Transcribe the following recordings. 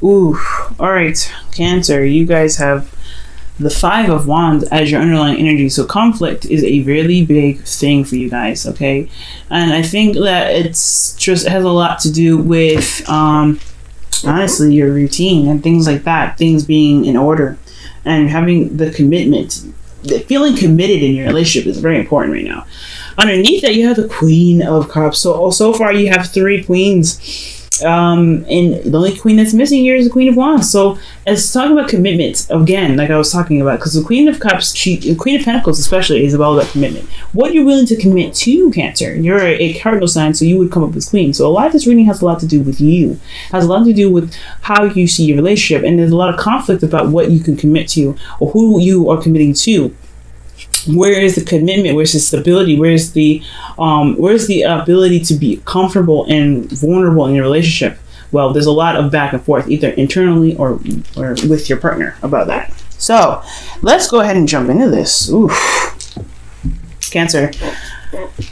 Ooh, all right, Cancer, you guys have the Five of Wands as your underlying energy. So conflict is a really big thing for you guys, okay? And I think that it has a lot to do with, honestly, your routine and things like that, things being in order and having the commitment. Feeling committed in your relationship is very important right now. Underneath that, you have the Queen of Cups. So far you have three queens. And the only queen that's missing here is the Queen of Wands. So let's talk about commitment again, like I was talking about, because the Queen of Cups, the Queen of Pentacles especially, is all about commitment. What you're willing to commit to, Cancer. You're a cardinal sign, so you would come up with Queen. So a lot of this reading has a lot to do with you, has a lot to do with how you see your relationship, and there's a lot of conflict about what you can commit to or who you are committing to. Where is the commitment? Where's the stability? Where's the ability to be comfortable and vulnerable in your relationship? Well, there's a lot of back and forth, either internally or with your partner about that. So let's go ahead and jump into this. Ooh, Cancer,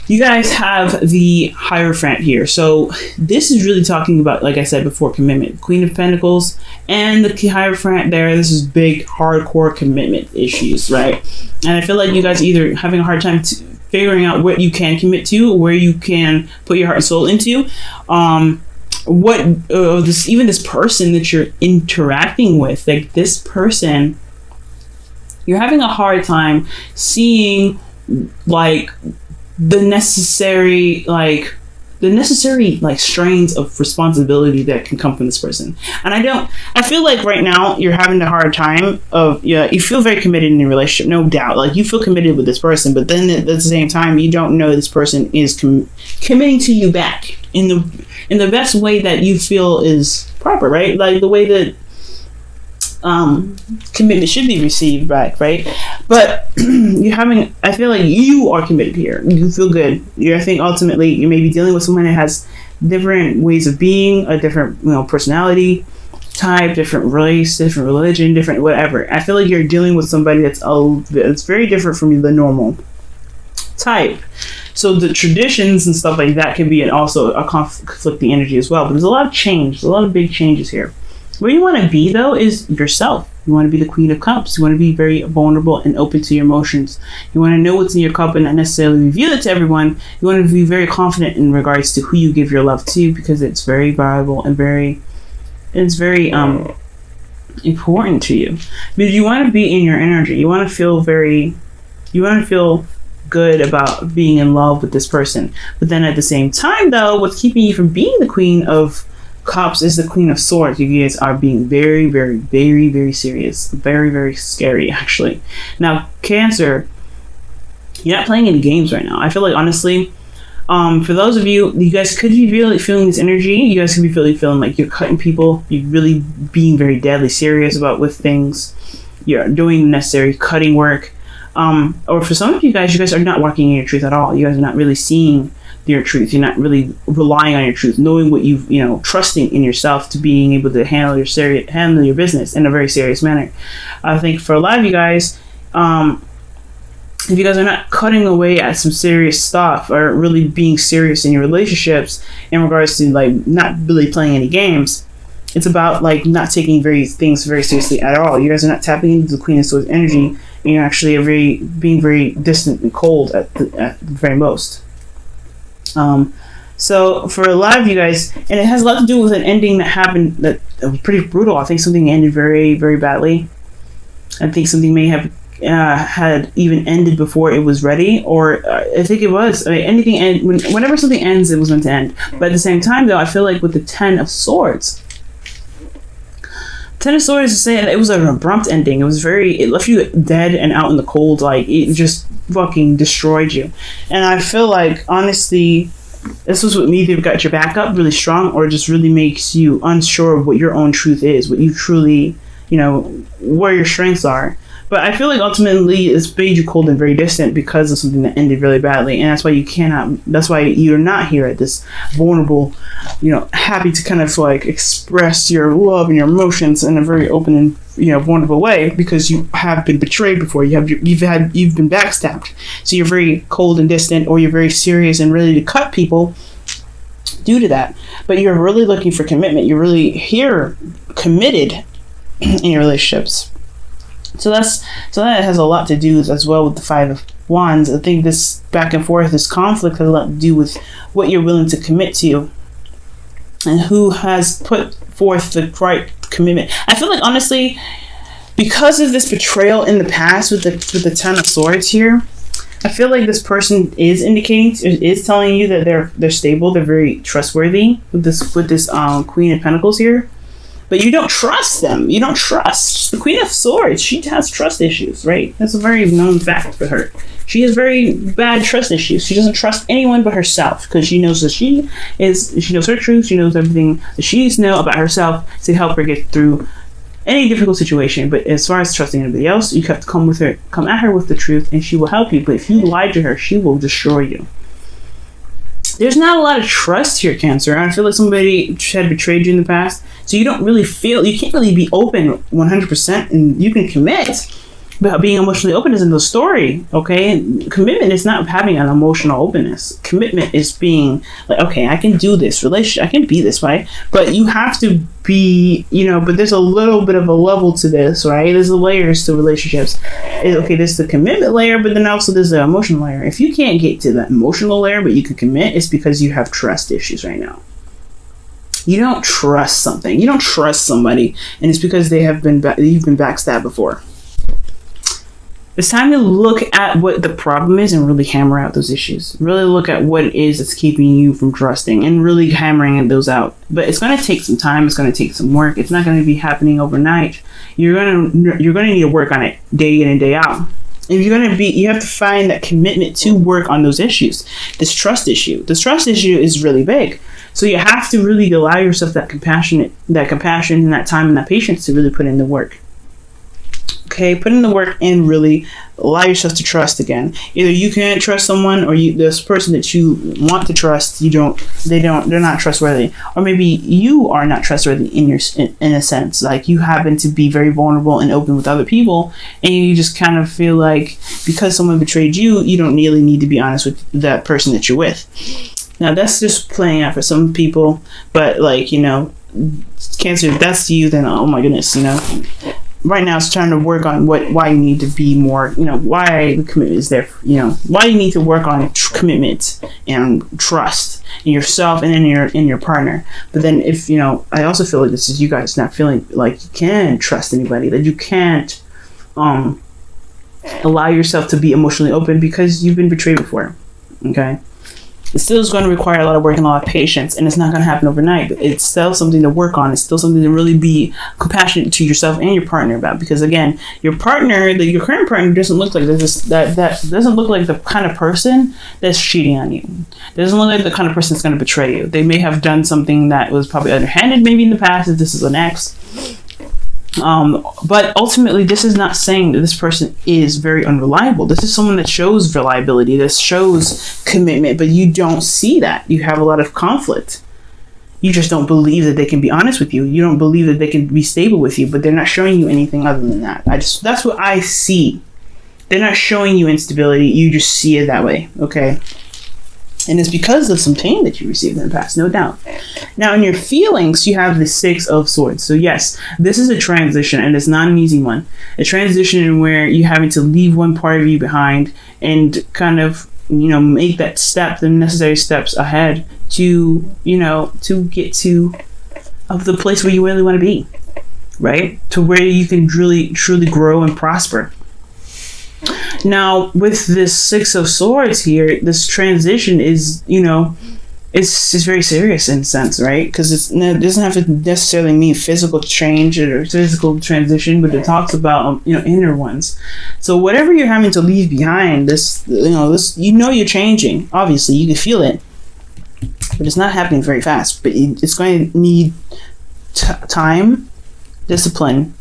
you guys have the Hierophant here. So this is really talking about, like I said before, commitment. Queen of Pentacles and the Hierophant there. This is big, hardcore commitment issues, right? And I feel like you guys are either having a hard time figuring out what you can commit to, where you can put your heart and soul into. This person that you're interacting with, like this person, you're having a hard time seeing like the necessary strains of responsibility that can come from this person. And I feel like right now you're having a hard time you feel very committed in your relationship, no doubt. Like you feel committed with this person, but then at the same time, you don't know this person is committing to you back in the best way that you feel is proper, right? Like the way that commitment should be received back, right? But I feel like you are committed here. You feel good. I think ultimately you may be dealing with someone that has different ways of being, a different personality type, different race, different religion, different whatever. I feel like you're dealing with somebody that's very different from the normal type. So the traditions and stuff like that can be also a conflicting energy as well. But there's a lot of change, a lot of big changes here. Where you want to be, though, is yourself. You want to be the Queen of Cups. You want to be very vulnerable and open to your emotions. You want to know what's in your cup and not necessarily reveal it to everyone. You want to be very confident in regards to who you give your love to, because it's very valuable and it's very important to you. Because you want to be in your energy. You want to feel good about being in love with this person. But then at the same time, though, what's keeping you from being the Queen of Cups is the Queen of Swords. You guys are being very, very, very, very serious. Very, very scary, actually. Now, Cancer, you're not playing any games right now. I feel like, honestly, for those of you guys could be really feeling this energy. You guys could be really feeling like you're cutting people. You're really being very deadly serious with things. You're doing the necessary cutting work. Or for some of you guys are not walking in your truth at all. You guys are not really seeing your truth. You're not really relying on your truth, knowing what trusting in yourself to being able to handle your business in a very serious manner. I think for a lot of you guys, if you guys are not cutting away at some serious stuff or really being serious in your relationships in regards to not really playing any games, it's about not taking things very seriously at all. You guys are not tapping into the Queen of Swords energy, and you're actually being very distant and cold at the very most. So for a lot of you guys, and it has a lot to do with an ending that happened that was pretty brutal. I think something ended very, very badly. I think something may have had even ended before it was ready, or I think it was. Whenever something ends, it was meant to end. But at the same time, though, I feel like with the Ten of Swords, Ten of Swords is saying it was an abrupt ending. It left you dead and out in the cold. It just fucking destroyed you. And I feel like, honestly, this was what either got your back up really strong or just really makes you unsure of what your own truth is, what you truly, where your strengths are. But I feel like ultimately it's made you cold and very distant because of something that ended really badly. And that's why you're not here at this vulnerable, happy to kind of express your love and your emotions in a very open and, vulnerable way, because you have been betrayed before. You've been backstabbed. So you're very cold and distant, or you're very serious and ready to cut people due to that. But you're really looking for commitment. You're really here committed in your relationships. So that has a lot to do as well with the Five of Wands. I think this back and forth, this conflict has a lot to do with what you're willing to commit to and who has put forth the right commitment. I feel like, honestly, because of this betrayal in the past with the Ten of Swords here, I feel like this person is telling you that they're stable, they're very trustworthy with this Queen of Pentacles here. But you don't trust them. You don't trust. The Queen of Swords, she has trust issues, right? That's a very known fact for her. She has very bad trust issues. She doesn't trust anyone but herself because she knows that she knows her truth. She knows everything that she needs to know about herself to help her get through any difficult situation. But as far as trusting anybody else, you have to come at her with the truth, and she will help you. But if you lie to her, she will destroy you. There's not a lot of trust here, Cancer. I feel like somebody had betrayed you in the past. So you can't really be open 100%, and you can commit. But being emotionally open isn't the story, okay? Commitment is not having an emotional openness. Commitment is being like, okay, I can do this relationship, I can be this way. But you have to be, but there's a little bit of a level to this, right? There's the layers to relationships. Okay, there's the commitment layer, but then also there's the emotional layer. If you can't get to the emotional layer, but you can commit, it's because you have trust issues right now. You don't trust something. You don't trust somebody, and it's because you've been backstabbed before. It's time to look at what the problem is and really hammer out those issues. Really look at what it is that's keeping you from trusting and really hammering those out. But it's going to take some time. It's going to take some work. It's not going to be happening overnight. You're going to need to work on it day in and day out. If you have to find that commitment to work on those issues. This trust issue is really big. So you have to really allow yourself that compassion and that time and that patience to really put in the work. Okay, put in the work and really allow yourself to trust again. Either you can't trust someone, or this person that you want to trust, they're not trustworthy, or maybe you are not trustworthy in a sense. Like you happen to be very vulnerable and open with other people, and you just kind of feel like because someone betrayed you, you don't really need to be honest with that person that you're with. Now that's just playing out for some people, but Cancer, if that's you, then oh my goodness, right now it's trying to work on why you need to be more, why the commitment is there, why you need to work on commitment and trust in yourself and in your partner. But then if, I also feel like this is you guys not feeling like you can trust anybody, that you can't allow yourself to be emotionally open because you've been betrayed before, okay? It still is going to require a lot of work and a lot of patience, and it's not going to happen overnight, but it's still something to work on. It's still something to really be compassionate to yourself and your partner about, because again, your current partner doesn't look like that doesn't look like the kind of person that's cheating on you. Doesn't look like the kind of person that's going to betray you. They may have done something that was probably underhanded maybe in the past, if this is an ex. But ultimately, this is not saying that this person is very unreliable. This is someone that shows reliability, that shows commitment, but you don't see that. You have a lot of conflict. You just don't believe that they can be honest with you. You don't believe that they can be stable with you, but they're not showing you anything other than that. That's what I see. They're not showing you instability. You just see it that way, okay? And it's because of some pain that you received in the past, no doubt. Now, in your feelings, you have the Six of Swords. So yes, this is a transition, and it's not an easy one. A transition where you're having to leave one part of you behind and kind of, make that step, the necessary steps ahead to get to the place where you really want to be, right? To where you can really, truly grow and prosper. Now, with this Six of Swords here, this transition is, it's just very serious in a sense, right? Because it doesn't have to necessarily mean physical change or physical transition, but it talks about, inner ones. So whatever you're having to leave behind, you're changing. Obviously, you can feel it, but it's not happening very fast. But it's going to need time, discipline,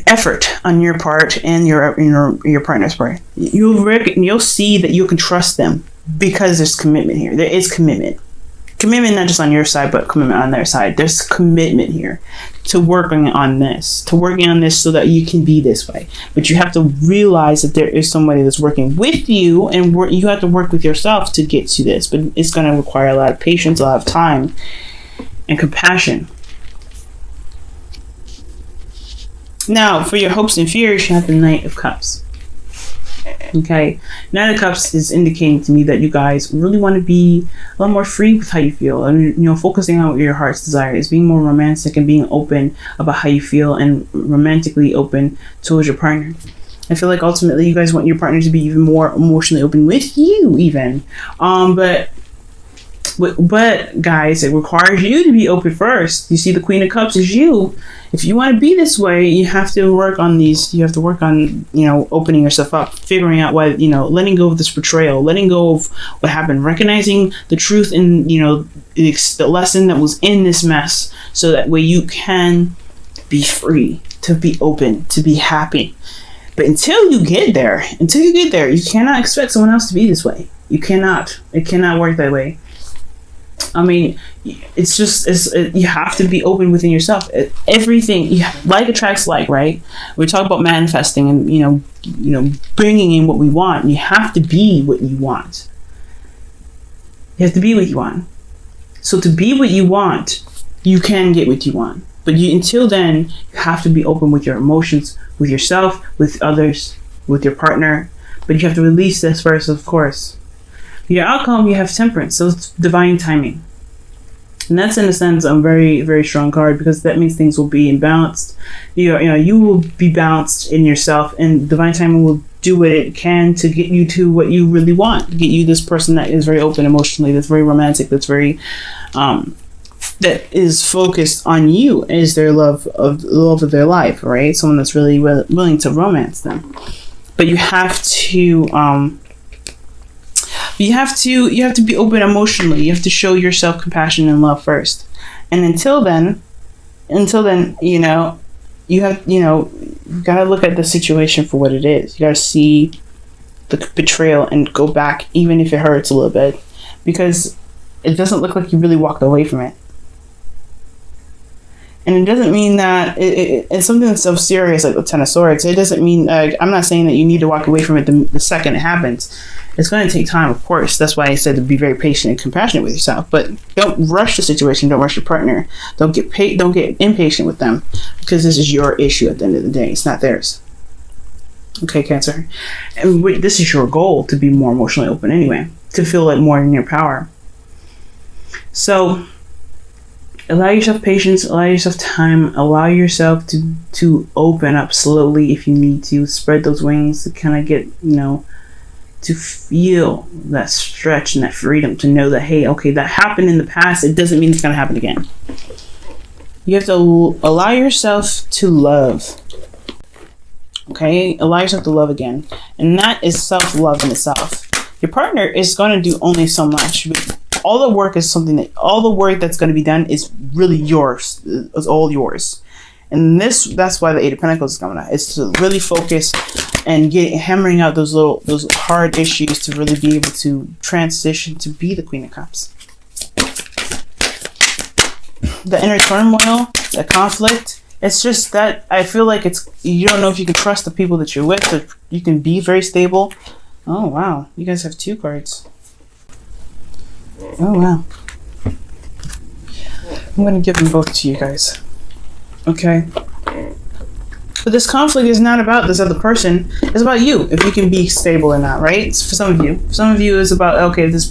effort on your part and your partner's part. You'll see that you can trust them because there's commitment here. There is commitment. Commitment not just on your side, but commitment on their side. There's commitment here to working on this, so that you can be this way. But you have to realize that there is somebody that's working with you, and you have to work with yourself to get to this. But it's going to require a lot of patience, a lot of time, and compassion. Now, for your hopes and fears, you have the Knight of Cups. Okay, Knight of Cups is indicating to me that you guys really want to be a lot more free with how you feel, and focusing on what your heart's desire is, being more romantic and being open about how you feel, and romantically open towards your partner. I feel like ultimately you guys want your partner to be even more emotionally open with you, even. But guys, it requires you to be open first. You see, the Queen of Cups is you. If you want to be this way, you have to work on these. You have to work on, opening yourself up, figuring out why, letting go of this betrayal, letting go of what happened, recognizing the truth in, the lesson that was in this mess, so that way you can be free, to be open, to be happy. But until you get there, you cannot expect someone else to be this way. You cannot. It cannot work that way. I mean, you have to be open within yourself. Everything, like attracts like, right? We talk about manifesting and, bringing in what we want. You have to be what you want. You have to be what you want. So to be what you want, you can get what you want. But until then, you have to be open with your emotions, with yourself, with others, with your partner. But you have to release this first, of course. Your outcome, you have Temperance, so it's divine timing. And that's, in a sense, a very, very strong card, because that means things will be imbalanced. You will be balanced in yourself, and divine timing will do what it can to get you to what you really want. Get you this person that is very open emotionally, that's very romantic, that's very, that is focused on you as their love of their life, right? Someone that's really willing to romance them. But you have to, you have to be open emotionally. You have to show yourself compassion and love first. And until then, you have, you gotta look at the situation for what it is. You gotta see the betrayal and go back, even if it hurts a little bit, because it doesn't look like you really walked away from it. And it doesn't mean that it's something that's so serious, like the Ten of Swords. It doesn't mean, I'm not saying that you need to walk away from it the second it happens. It's going to take time, of course. That's why I said to be very patient and compassionate with yourself. But don't rush the situation. Don't rush your partner. Don't get impatient with them, because this is your issue at the end of the day. It's not theirs. Okay, Cancer. And this is your goal, to be more emotionally open anyway, to feel like more in your power. So allow yourself patience, allow yourself time, allow yourself to open up slowly if you need to. Spread those wings to kind of get, to feel that stretch and that freedom, to know that, hey, okay, that happened in the past. It doesn't mean it's going to happen again. You have to allow yourself to love. Okay? Allow yourself to love again. And that is self-love in itself. Your partner is going to do only so much. But all the work that's going to be done is really yours. It's all yours. And that's why the Eight of Pentacles is coming out. It's to really focus and hammering out those hard issues, to really be able to transition to be the Queen of Cups. The inner turmoil, the conflict, it's just that I feel like you don't know if you can trust the people that you're with, that you can be very stable. Oh, wow. You guys have 2 cards. Oh, wow. I'm going to give them both to you guys. Okay. But this conflict is not about this other person. It's about you, if you can be stable or not, right? It's for some of you. For some of you, it's about, okay, can this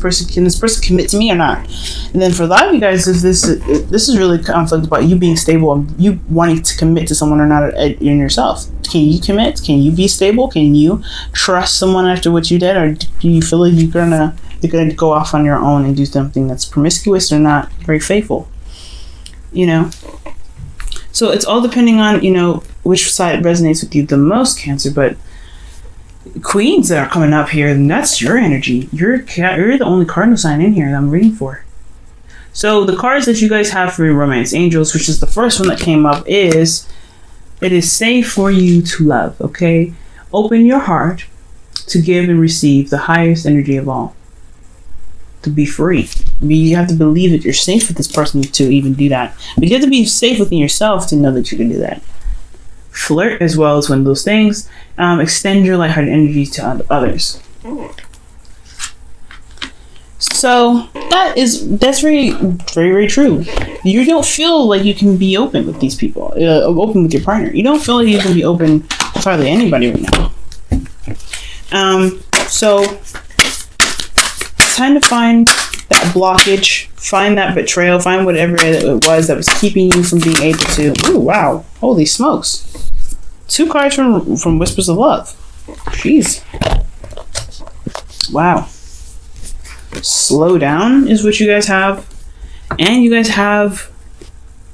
person commit to me or not? And then for a lot of you guys, this is really conflict about you being stable and you wanting to commit to someone or not in yourself. Can you commit? Can you be stable? Can you trust someone after what you did? Or do you feel like you're gonna go off on your own and do something that's promiscuous or not very faithful? So it's all depending on, which side resonates with you the most, Cancer. But Queens that are coming up here, and that's your energy. You're the only cardinal sign in here that I'm reading for. So the cards that you guys have for your Romance Angels, which is the first one that came up, is it is safe for you to love, okay? Open your heart to give and receive the highest energy of all. To be free, You have to believe that you're safe with this person to even do that. But you have to be safe within yourself to know that you can do that. Flirt as well as one of those things. Extend your lighthearted energy to others. So that's very, very, very true. You don't feel like you can be open with these people, open with your partner. You don't feel like you can be open with hardly anybody right now. So it's time to find that blockage, find that betrayal, find whatever it was that was keeping you from being able to. Ooh, wow! Holy smokes! 2 cards from Whispers of Love. Jeez. Wow. Slow down is what you guys have, and you guys have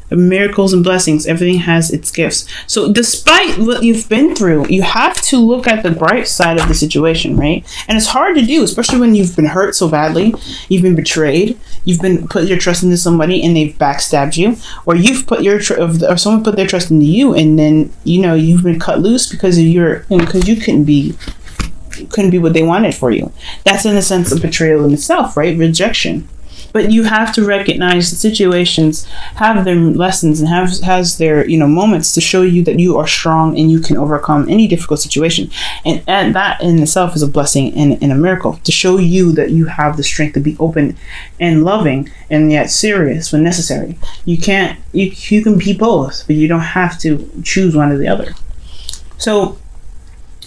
miracles and blessings. Everything has its gifts. So despite what you've been through, you have to look at the bright side of the situation, right? And it's hard to do, especially when you've been hurt so badly, you've been betrayed, you've been put your trust into somebody and they've backstabbed you, or you've put or someone put their trust into you, and then you've been cut loose because of because you couldn't be what they wanted for you. That's in a sense a betrayal in itself, right? Rejection. But you have to recognize the situations have their lessons and has their moments to show you that you are strong and you can overcome any difficult situation. And that in itself is a blessing and a miracle to show you that you have the strength to be open and loving and yet serious when necessary. You can be both, but you don't have to choose one or the other. So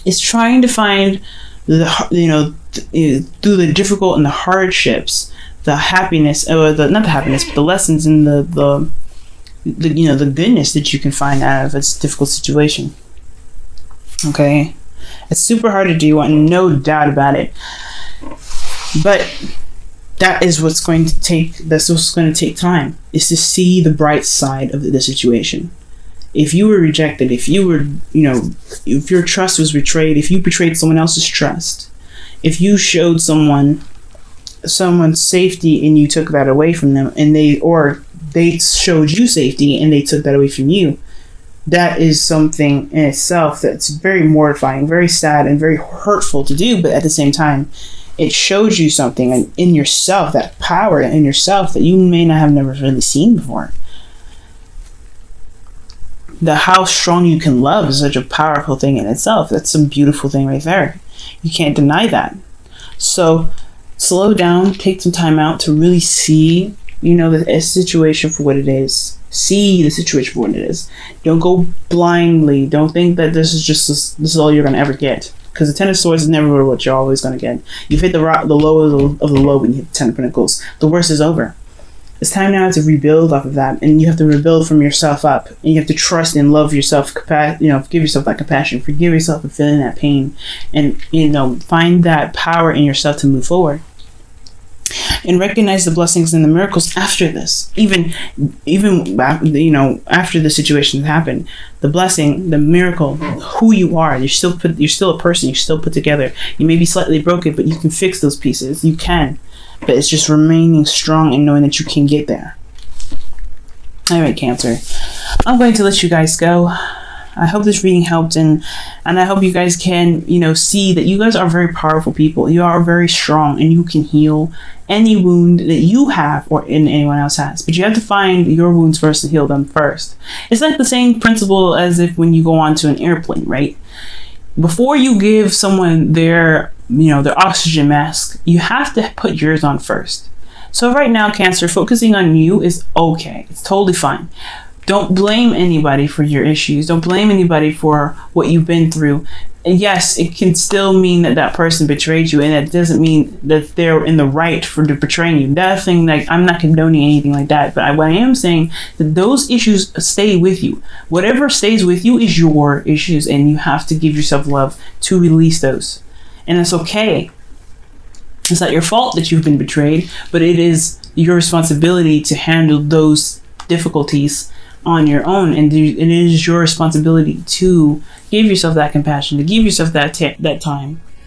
it's trying to find through the difficult and the hardships, the happiness, or not the happiness, but the lessons and the goodness that you can find out of this difficult situation. Okay, it's super hard to do, and no doubt about it. But that is what's going to take. That's what's going to take time, is to see the bright side of the situation. If you were rejected, if you were, if your trust was betrayed, if you betrayed someone else's trust, if you showed someone's safety and you took that away from them, and they showed you safety and they took that away from you, that is something in itself that's very mortifying, very sad, and very hurtful to do. But at the same time, it shows you something in yourself, that power in yourself that you may not have never really seen before. How strong you can love is such a powerful thing in itself. That's a beautiful thing right there. You can't deny that. So slow down, take some time out to really see, the situation for what it is. See the situation for what it is. Don't go blindly. Don't think that this is all you're going to ever get. Because the Ten of Swords is never what you're always going to get. You've hit the low of the low when you hit the Ten of Pentacles. The worst is over. It's time now to rebuild off of that, and you have to rebuild from yourself up, and you have to trust and love yourself. Give yourself that compassion, forgive yourself for feeling that pain, and find that power in yourself to move forward, and recognize the blessings and the miracles after this. Even after the situation has happened, the blessing, the miracle, who you are. You're still a person. You're still put together. You may be slightly broken, but you can fix those pieces. You can. But it's just remaining strong and knowing that you can get there. Alright, Cancer. I'm going to let you guys go. I hope this reading helped, and I hope you guys can, see that you guys are very powerful people. You are very strong, and you can heal any wound that you have or anyone else has. But you have to find your wounds first and heal them first. It's like the same principle as if when you go onto an airplane, right? Before you give someone their oxygen mask, you have to put yours on first. So right now, Cancer, focusing on you is okay. It's totally fine. Don't blame anybody for your issues. Don't blame anybody for what you've been through. And yes, it can still mean that person betrayed you, and that doesn't mean that they're in the right for betraying you. That thing, I'm not condoning anything like that, but what I am saying that those issues stay with you. Whatever stays with you is your issues, and you have to give yourself love to release those. And it's okay. It's not your fault that you've been betrayed, but it is your responsibility to handle those difficulties on your own, and it is your responsibility to give yourself that compassion, to give yourself that time.